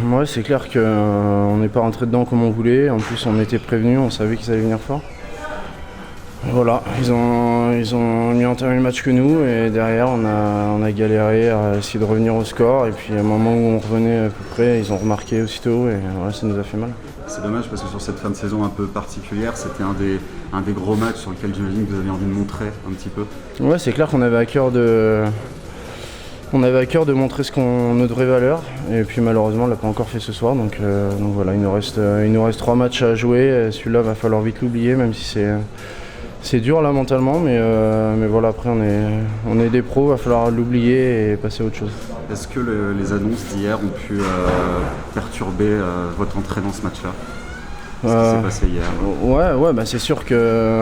Ouais, c'est clair qu'on n'est pas rentré dedans comme on voulait. En plus, on était prévenus, on savait qu'ils allaient venir fort. Voilà, ils ont mieux entamé le match que nous et derrière on a galéré à essayer de revenir au score et puis à un moment où on revenait à peu près, ils ont remarqué aussitôt et voilà, ça nous a fait mal. C'est dommage parce que sur cette fin de saison un peu particulière, c'était un des gros matchs sur lequel j'imagine que vous aviez envie de montrer un petit peu. Ouais, c'est clair qu'on avait à cœur de montrer notre vraie valeur et puis malheureusement on l'a pas encore fait ce soir donc voilà, il nous reste 3 matchs à jouer, celui-là va falloir vite l'oublier même si c'est dur là mentalement, mais voilà, après on est des pros, il va falloir l'oublier et passer à autre chose. Est-ce que les annonces d'hier ont pu perturber votre entrée dans ce match-là? Ce qui s'est passé hier? Ouais, bah c'est sûr que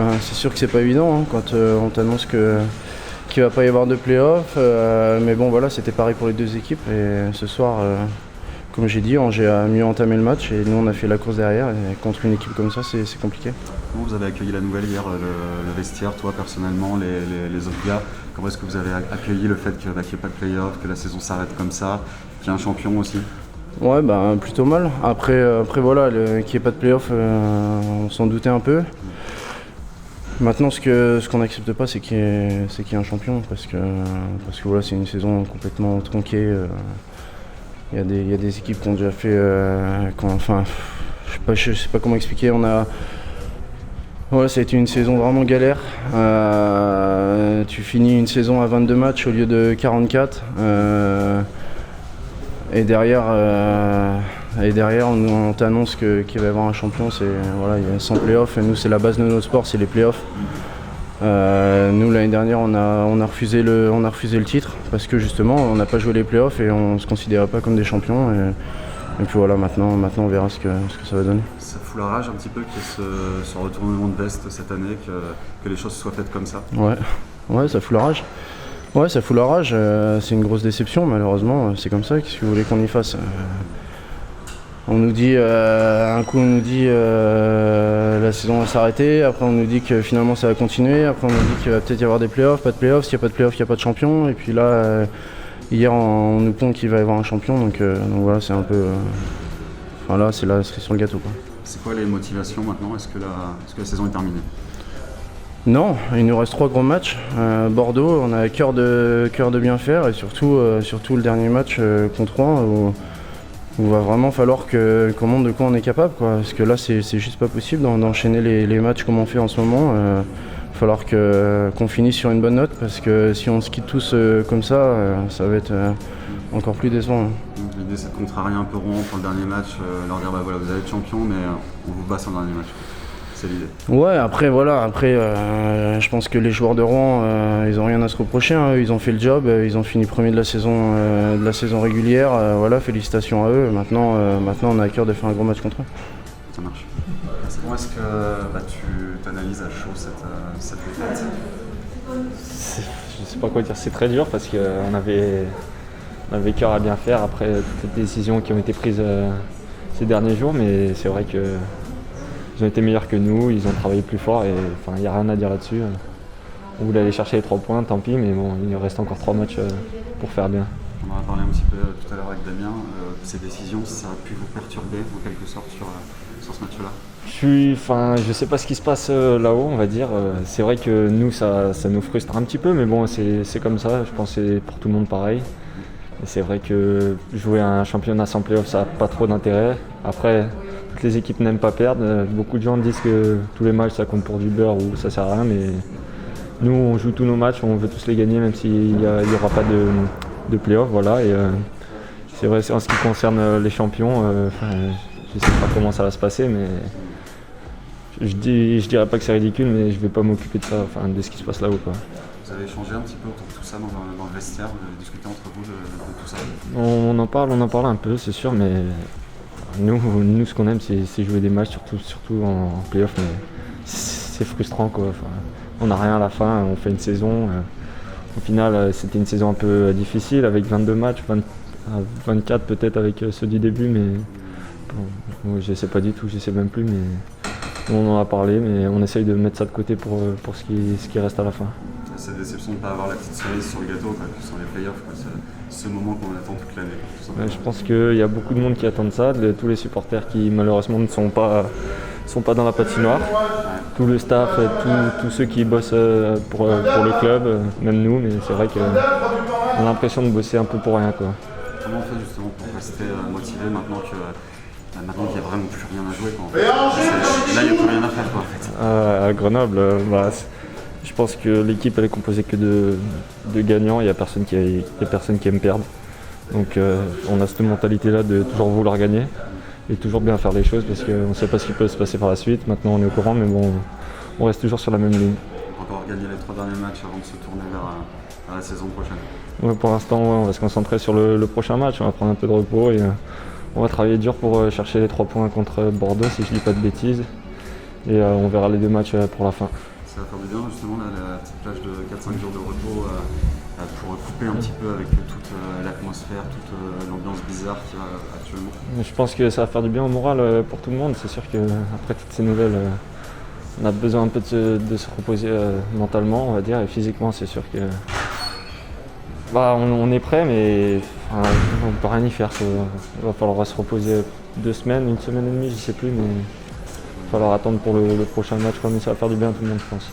c'est pas évident hein, quand on t'annonce qu'il va pas y avoir de play-off, mais bon voilà, c'était pareil pour les deux équipes et ce soir, comme j'ai dit, Angers a mieux entamé le match et nous on a fait la course derrière et contre une équipe comme ça c'est compliqué. Comment vous avez accueilli la nouvelle hier, le vestiaire, toi personnellement, les autres gars? Comment est-ce que vous avez accueilli le fait qu'il n'y ait pas de play-off, que la saison s'arrête comme ça, qu'il y ait un champion aussi? Ouais, bah plutôt mal. Après voilà, qu'il n'y ait pas de play-off, on s'en doutait un peu. Maintenant, ce qu'on n'accepte pas, c'est qu'il y ait un champion parce que voilà, c'est une saison complètement tronquée. Il y a des équipes qui ont déjà fait, je sais pas comment expliquer. Ça a été une saison vraiment galère. Tu finis une saison à 22 matchs au lieu de 44. Et derrière, on t'annonce qu'il va y avoir un champion. Il y a 100 playoffs. Et nous, c'est la base de notre sport, c'est les playoffs. Nous, l'année dernière, on a refusé le titre parce que justement, on n'a pas joué les playoffs et on ne se considérait pas comme des champions. Et puis voilà, maintenant on verra ce que ça va donner. Ça fout la rage un petit peu qu'il y ait ce retournement de veste cette année, que les choses soient faites comme ça? Ouais, ça fout la rage. Ouais, ça fout la rage. C'est une grosse déception, malheureusement. C'est comme ça. Qu'est-ce que vous voulez qu'on y fasse? On nous dit, un coup on nous dit la saison va s'arrêter, après on nous dit que finalement ça va continuer, après on nous dit qu'il va peut-être y avoir des playoffs, pas de playoffs, s'il n'y a pas de playoffs, il n'y a pas de champion, et puis là, hier on nous pond qu'il va y avoir un champion, donc voilà, c'est un peu... là, c'est la cerise sur le gâteau, quoi. C'est quoi les motivations maintenant? Est-ce que la saison est terminée? Non, il nous reste 3 gros matchs. Bordeaux, on a à cœur de bien faire, et surtout le dernier match contre Rouen, où il va vraiment falloir qu'on montre de quoi on est capable, quoi. Parce que là, c'est juste pas possible d'enchaîner les matchs comme on fait en ce moment. Il va falloir qu'on finisse sur une bonne note, parce que si on se quitte tous comme ça, ça va être encore plus décevant. Hein. L'idée, c'est de contrarier un peu Rouen pour le dernier match, leur dire voilà, vous allez être champion, mais on vous bat sur le dernier match. C'est l'idée. Ouais, après, je pense que les joueurs de Rouen, ils n'ont rien à se reprocher. Hein. Ils ont fait le job, ils ont fini premier de la saison régulière. Voilà, félicitations à eux. Maintenant, on a à cœur de faire un gros match contre eux. Ça marche. Comment est-ce que tu analyses à chaud cette défaite? Je ne sais pas quoi dire, c'est très dur parce qu'on avait cœur à bien faire après toutes les décisions qui ont été prises ces derniers jours, mais c'est vrai que ils ont été meilleurs que nous, ils ont travaillé plus fort et il n'y a rien à dire là-dessus. On voulait aller chercher les 3 points, tant pis, mais bon, il nous reste encore 3 matchs pour faire bien. On en a parlé un petit peu tout à l'heure avec Damien. Ces décisions, ça a pu vous perturber en quelque sorte sur ce match-là? Je sais pas ce qui se passe là-haut, on va dire. C'est vrai que nous, ça nous frustre un petit peu, mais bon, c'est comme ça. Je pense que c'est pour tout le monde pareil. Et c'est vrai que jouer un championnat sans play-off, ça n'a pas trop d'intérêt. Après, toutes les équipes n'aiment pas perdre. Beaucoup de gens disent que tous les matchs, ça compte pour du beurre ou ça sert à rien. Mais nous, on joue tous nos matchs, on veut tous les gagner, même s'il n'y aura pas de play-off. Voilà. Et c'est vrai, en ce qui concerne les champions, je ne sais pas comment ça va se passer, mais je dirais pas que c'est ridicule, mais je ne vais pas m'occuper de ça, de ce qui se passe là-haut, quoi. Vous avez échangé un petit peu autour de tout ça dans le vestiaire, vous avez discuté entre vous de tout ça? On en parle un peu, c'est sûr, mais nous ce qu'on aime, c'est jouer des matchs, surtout en play-off, mais c'est frustrant, quoi. On n'a rien à la fin, on fait une saison. Au final, c'était une saison un peu difficile, avec 22 matchs, 24 peut-être avec ceux du début, mais bon, je ne sais pas du tout, je ne sais même plus, mais on en a parlé, mais on essaye de mettre ça de côté pour ce qui reste à la fin. cette déception de ne pas avoir la petite cerise sur le gâteau, quoi, qui sont les playoffs, quoi. C'est ce moment qu'on attend toute l'année. Je pense qu'il y a beaucoup de monde qui attendent ça, tous les supporters qui malheureusement ne sont pas dans la patinoire, tout le staff, tous ceux qui bossent pour le club, même nous, mais c'est vrai qu'on a l'impression de bosser un peu pour rien, quoi. Comment on fait justement pour rester motivé maintenant qu'il n'y a vraiment plus rien à jouer, quoi, en fait. Là, il n'y a plus rien à faire, quoi, en fait. À Grenoble, je pense que l'équipe elle est composée que de gagnants, il n'y a personne qui aime perdre. Donc on a cette mentalité-là de toujours vouloir gagner et toujours bien faire les choses parce qu'on ne sait pas ce qui peut se passer par la suite. Maintenant on est au courant, mais bon, on reste toujours sur la même ligne. Encore gagner les 3 derniers matchs avant de se tourner vers la saison prochaine. Ouais, pour l'instant, on va se concentrer sur le prochain match, on va prendre un peu de repos et on va travailler dur pour chercher les 3 points contre Bordeaux, si je ne dis pas de bêtises. Et on verra les 2 matchs pour la fin. Ça va faire du bien justement la petite plage de 4-5 jours de repos pour couper un petit peu avec toute l'atmosphère, toute l'ambiance bizarre qu'il y a actuellement. Je pense que ça va faire du bien au moral pour tout le monde. C'est sûr qu'après toutes ces nouvelles, on a besoin un peu de se reposer mentalement, on va dire, et physiquement c'est sûr que on est prêt, mais on ne peut rien y faire. Il va falloir se reposer 2 semaines, 1 semaine et demie, je ne sais plus, mais il va falloir attendre pour le prochain match, mais ça va faire du bien à tout le monde, je pense.